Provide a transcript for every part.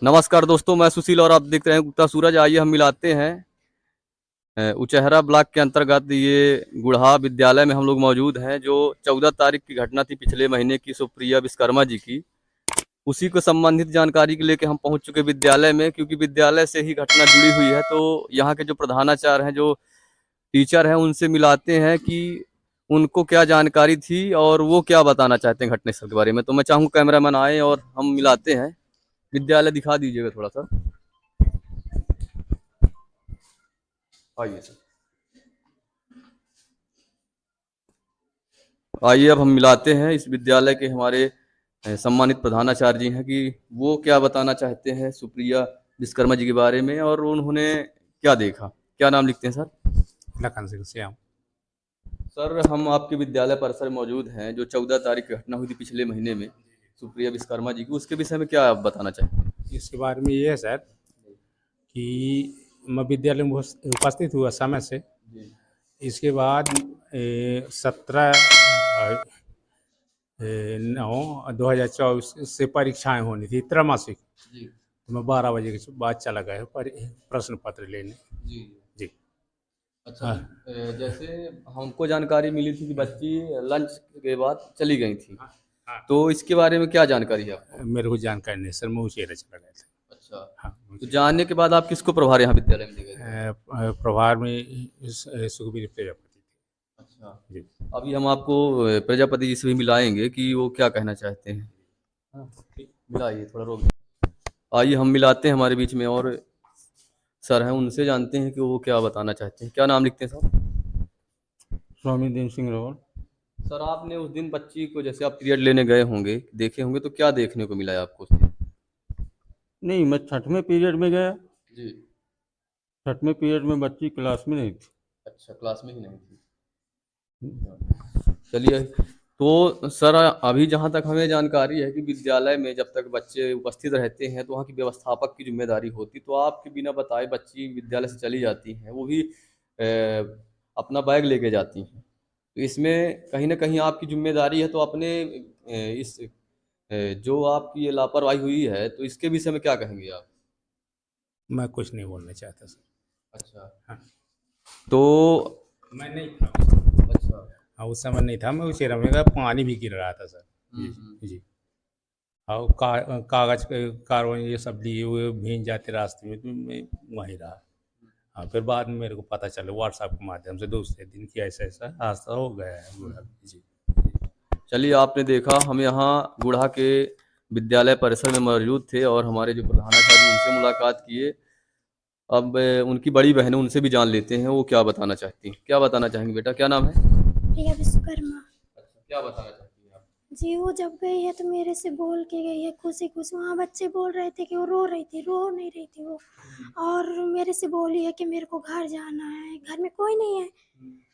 नमस्कार दोस्तों, मैं सुशील और आप देख रहे हैं गुप्ता सूरज। आइए हम मिलाते हैं उचेहरा ब्लॉक के अंतर्गत ये गुढ़ा विद्यालय में हम लोग मौजूद हैं। जो 14 तारीख की घटना थी पिछले महीने की, सुप्रिया विश्वकर्मा जी की, उसी को संबंधित जानकारी के लेके हम पहुंच चुके विद्यालय में, क्योंकि विद्यालय से ही घटना जुड़ी हुई है। तो यहाँ के जो प्रधानाचार्य हैं, जो टीचर हैं, उनसे मिलाते हैं कि उनको क्या जानकारी थी और वो क्या बताना चाहते हैं घटनास्थल के बारे में। तो मैं चाहूँगा कैमरामैन आए और हम मिलाते हैं। विद्यालय दिखा दीजिएगा थोड़ा सा। आइए सर, आइए अब हम मिलाते हैं इस विद्यालय के हमारे सम्मानित प्रधानाचार्य जी हैं कि वो क्या बताना चाहते हैं सुप्रिया विश्वकर्मा जी के बारे में और उन्होंने क्या देखा। क्या नाम लिखते हैं सर? लखन सिंह श्याम। सर, हम आपके विद्यालय परिसर में मौजूद हैं। जो 14 तारीख की घटना हुई थी पिछले महीने में सुप्रिया विश्वकर्मा जी की, उसके विषय में क्या आप बताना चाहेंगे? इसके बारे में ये है सर कि मैं विद्यालय में उपस्थित हुआ समय से। जी इसके बाद 17 9 2024 से परीक्षाएं होनी थी त्रैमासिक। जी तो मैं 12 बजे के बाद चला गया प्रश्न पत्र लेने। जी। जी। अच्छा, हाँ, जैसे हमको जानकारी मिली थी कि बच्ची लंच के बाद चली गई थी, हाँ, हाँ। तो इसके बारे में क्या जानकारी है आपको? मेरे को जानकारी नहीं सर, मैं उचेरा चला गया था। अच्छा, हाँ, तो जानने के बाद आप किसको प्रभार यहाँ विद्यालय में दे गए थे? प्रभार में सुखबीर प्रजापति थे। अच्छा, जी। अभी हम आपको प्रजापति जी से भी मिलाएंगे कि वो क्या कहना चाहते हैं। हाँ, ठीक, मिलाइए, थोड़ा रोक दीजिए। आइए हम मिलाते हैं, हमारे बीच में और सर हैं, उनसे जानते हैं कि वो क्या बताना चाहते हैं। क्या नाम लिखते हैं सर? स्वामी दीन सिंह रावल। सर, आपने उस दिन बच्ची को, जैसे आप पीरियड लेने गए होंगे, देखे होंगे, तो क्या देखने को मिला है आपको उस दिन? नहीं, मैं छठवें पीरियड में गया। जी। छठवें पीरियड में बच्ची क्लास में नहीं थी। अच्छा, क्लास में ही नहीं थी। चलिए, तो सर अभी जहाँ तक हमें जानकारी है कि विद्यालय में जब तक बच्चे उपस्थित रहते हैं तो वहाँ की व्यवस्थापक की जिम्मेदारी होती। तो आपके बिना बताए बच्ची विद्यालय से चली जाती हैं, वो भी अपना बैग लेके जाती हैं। तो इसमें कहीं ना कहीं आपकी जिम्मेदारी है। तो अपने इस जो आपकी ये लापरवाही हुई है, तो इसके विषय में क्या कहेंगे आप? मैं कुछ नहीं बोलना चाहता सर। अच्छा, हाँ। तो मैं नहीं था। अच्छा। हाँ, उस समय नहीं था मैं, उस एरिया में पानी भी गिर रहा था सर। जी जी। और कागज के कार्बन ये सब लिए हुए भीग जाते रास्ते में, तो मैं वहीं रहा। हाँ, फिर बाद में मेरे को पता चला व्हाट्सएप के माध्यम से दूसरे दिन कि ऐसा ऐसा हादसा हो गया है गुड़ा। जी। चलिए, आपने देखा, हम यहाँ गुढ़ा के विद्यालय परिसर में मौजूद थे और हमारे जो प्रधानाचार्य उनसे मुलाकात किए। अब उनकी बड़ी बहन है, उनसे भी जान लेते हैं वो क्या बताना चाहती हैं। क्या बताना चाहेंगे बेटा, क्या नाम है? प्रिया विश्वकर्मा। अच्छा, क्या बताना चाहती हैं आप? जी, वो जब गई है तो मेरे से बोल के गई है खुशी खुश। वहाँ बच्चे बोल रहे थे कि वो रो रही थी, रो नहीं रही थी वो। और मेरे से बोली है कि मेरे को घर जाना है, घर में कोई नहीं है।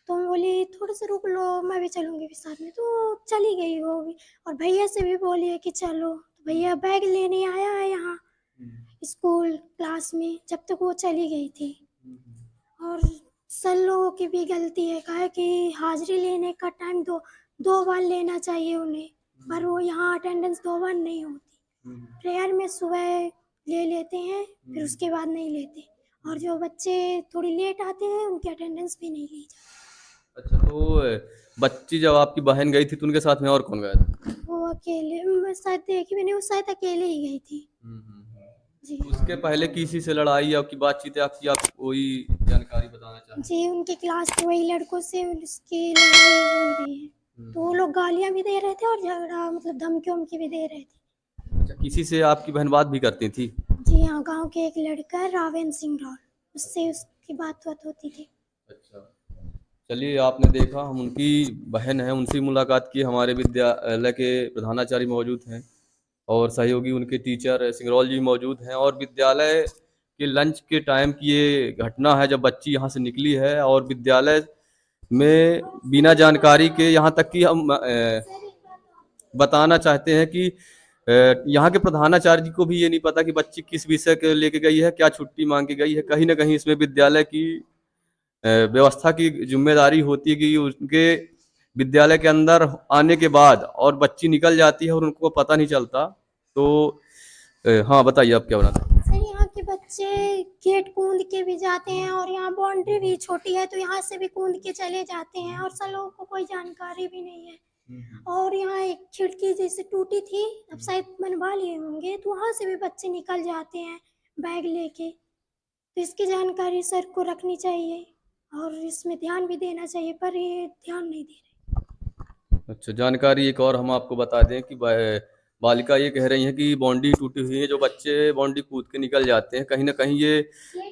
तो मैं बोली थोड़ा सा रुक लो, मैं भी चलूँगी भी साथ में। तो चली गई वो भी। और भैया से भी बोली है कि चलो, तो भैया बैग लेने आया है यहाँ स्कूल क्लास में, जब तक वो चली गई थी। और सर लोगों की भी गलती है, काहे कि हाजिरी लेने का टाइम दो बार लेना चाहिए उन्हें, पर वो यहाँ अटेंडेंस 2 बार नहीं होती। प्रेयर में सुबह ले लेते हैं, फिर उसके बाद नहीं लेते। और जो बच्चे थोड़ी लेट आते हैं उनकी अटेंडेंस भी नहीं ली जाती। अच्छा, तो बच्ची जब आपकी बहन गई थी तो उनके साथ में और कौन गया था? वो अकेले, मैं शायद देखी मैंने, वो शायद अकेले ही गई थी। जी उसके पहले किसी से लड़ाई या की बातचीत आपकी, आप कोई जानकारी बताना चाहें? जी, उनके क्लास के वही लड़कों से उसकी लड़ाई हो रही है। तो वो लोग गालियाँ भी दे रहे थे और झगड़ा मतलब धमकी वमकी भी दे रहे थे। अच्छा, किसी से आपकी बहन बात भी करती थी? जी हाँ, गांव के एक लड़का है रावेन सिंह रावल, उससे उसकी बात होती थी। अच्छा, चलिए, आपने देखा, हम उनकी बहन हैं, उनसे मुलाकात की। हमारे विद्यालय के प्रधानाचार्य मौजूद हैं और सहयोगी उनके टीचर सिंगरौल जी मौजूद हैं। और विद्यालय के लंच के टाइम की ये घटना है, जब बच्ची यहाँ से निकली है और विद्यालय में बिना जानकारी के, यहाँ तक कि हम बताना चाहते हैं कि यहाँ के प्रधानाचार्य जी को भी ये नहीं पता कि बच्ची किस विषय के लेके गई है, क्या छुट्टी मांग के गई है। कहीं ना कहीं इसमें विद्यालय की व्यवस्था की जिम्मेदारी होती है कि उनके विद्यालय के अंदर आने के बाद और बच्ची निकल जाती है और उनको पता नहीं चलता। तो हाँ बताइए आप क्या बनाते हैं। सर यहाँ के बच्चे गेट कूद के भी जाते हैं और यहाँ बाउंड्री भी छोटी है तो यहाँ से भी कूद के चले जाते हैं और सब लोगों को कोई जानकारी भी नहीं है। और यहाँ एक खिड़की जैसे टूटी थी, अब शायद बनवा लिए होंगे, तो वहाँ से भी बच्चे निकल जाते हैं बैग लेके। तो इसकी जानकारी सर को रखनी चाहिए और इसमें ध्यान भी देना चाहिए, पर ये ध्यान नहीं दे रहे। अच्छा, जानकारी एक और हम आपको बता दें कि बालिका ये कह रही हैं कि बाउंड्री टूटी हुई है, जो बच्चे बाउंड्री कूद के निकल जाते हैं, कहीं ना कहीं ये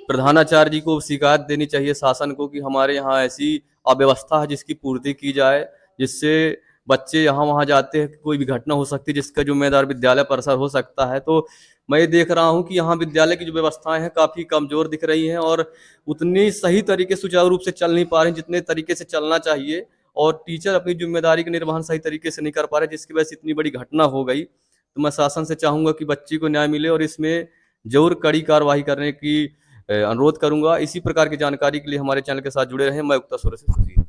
प्रधानाचार्य जी को शिकायत देनी चाहिए शासन को कि हमारे यहाँ ऐसी अव्यवस्था है जिसकी पूर्ति की जाए, जिससे बच्चे यहाँ वहाँ जाते हैं, कोई भी घटना हो सकती है जिसका जिम्मेदार विद्यालय परिसर हो सकता है। तो मैं ये देख रहा हूँ कि यहाँ विद्यालय की जो व्यवस्थाएं हैं काफ़ी कमज़ोर दिख रही हैं और उतनी सही तरीके सुचारू रूप से चल नहीं पा रही जितने तरीके से चलना चाहिए, और टीचर अपनी जिम्मेदारी का निर्वहन सही तरीके से नहीं कर पा रहे, जिसकी वजह से इतनी बड़ी घटना हो गई। तो मैं शासन से चाहूँगा कि बच्ची को न्याय मिले और इसमें जरूर कड़ी कार्रवाई करने की अनुरोध करूँगा। इसी प्रकार की जानकारी के लिए हमारे चैनल के साथ जुड़े रहें। मैं उक्ता सूर्य से सुजीत।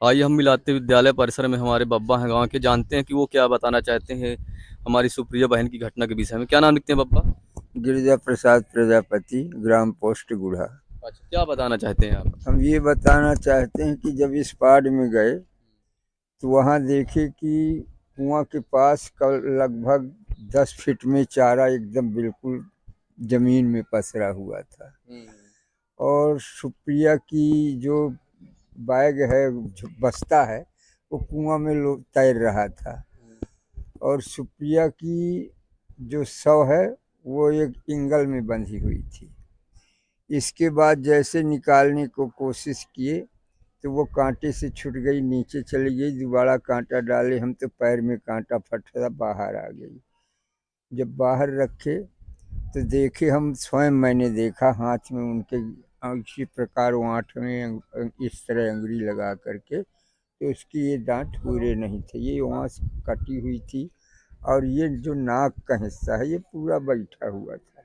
आइए हम मिलाते विद्यालय परिसर में हमारे बब्बा हैं गाँव के, जानते हैं कि वो क्या बताना चाहते हैं हमारी सुप्रिया बहन की घटना के विषय में। क्या नाम लिखते हैं बब्बा? गिरिजा प्रसाद प्रजापति, ग्राम पोस्ट गुढ़ा। अच्छा, क्या बताना चाहते हैं आप? हम ये बताना चाहते हैं कि जब इस पाड़ में गए तो वहाँ देखे कि कुआं के पास कल लगभग 10 फीट में चारा एकदम बिल्कुल जमीन में पसरा हुआ था और सुप्रिया की जो बैग है, जो बस्ता है, वो कुआं में तैर रहा था और सुप्रिया की जो शव है वो एक इंगल में बंधी हुई थी। इसके बाद जैसे निकालने को कोशिश किए तो वो कांटे से छूट गई, नीचे चली गई, दोबारा कांटा डाले हम तो पैर में कांटा फटा बाहर आ गई। जब बाहर रखे तो देखे हम, स्वयं मैंने देखा हाथ में उनके इसी प्रकार वाँट में इस तरह अंगुरी लगा करके, तो उसकी ये दांत पूरे नहीं थे, ये वहाँ से कटी हुई थी और ये जो नाक का हिस्सा है ये पूरा बैठा हुआ था,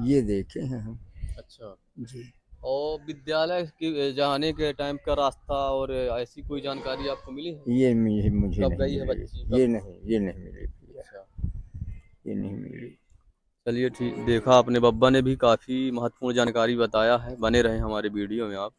ये देखे हैं हम। अच्छा जी, और विद्यालय के जाने के टाइम का रास्ता और ऐसी कोई जानकारी आपको मिली है? ये मुझे कब नहीं गई है मिली। बच्ची? ये नहीं मिली भैया, अच्छा, ये नहीं मिली। चलिए ठीक। देखा आपने, बब्बा ने भी काफ़ी महत्वपूर्ण जानकारी बताया है। बने रहे हमारे वीडियो में आप।